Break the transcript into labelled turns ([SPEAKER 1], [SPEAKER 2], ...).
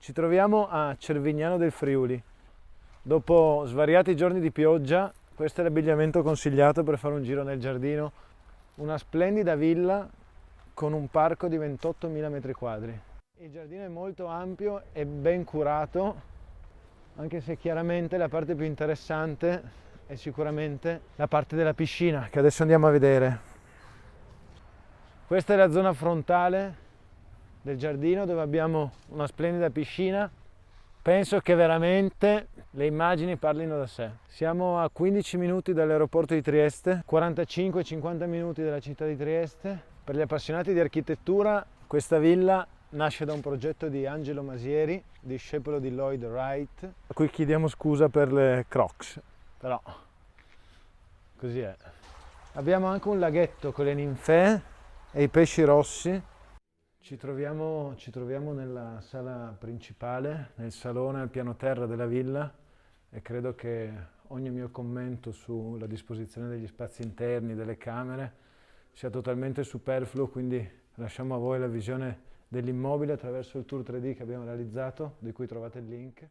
[SPEAKER 1] Ci troviamo a Cervignano del Friuli. Dopo svariati giorni di pioggia, questo è l'abbigliamento consigliato per fare un giro nel giardino. Una splendida villa con un parco di 28.000 metri quadri. Il giardino è molto ampio e ben curato, anche se chiaramente la parte più interessante è sicuramente la parte della piscina, che adesso andiamo a vedere. Questa è la zona frontale del giardino dove abbiamo una splendida piscina. Penso che veramente le immagini parlino da sé. Siamo a 15 minuti dall'aeroporto di Trieste, 45-50 minuti dalla città di Trieste. Per gli appassionati di architettura, questa villa nasce da un progetto di Angelo Masieri, discepolo di Lloyd Wright, a cui chiediamo scusa per le Crocs, però così è. Abbiamo anche un laghetto con le ninfee e i pesci rossi. Ci troviamo nella sala principale, nel salone al piano terra della villa, e credo che ogni mio commento sulla disposizione degli spazi interni, delle camere, sia totalmente superfluo, quindi lasciamo a voi la visione dell'immobile attraverso il tour 3D che abbiamo realizzato, di cui trovate il link.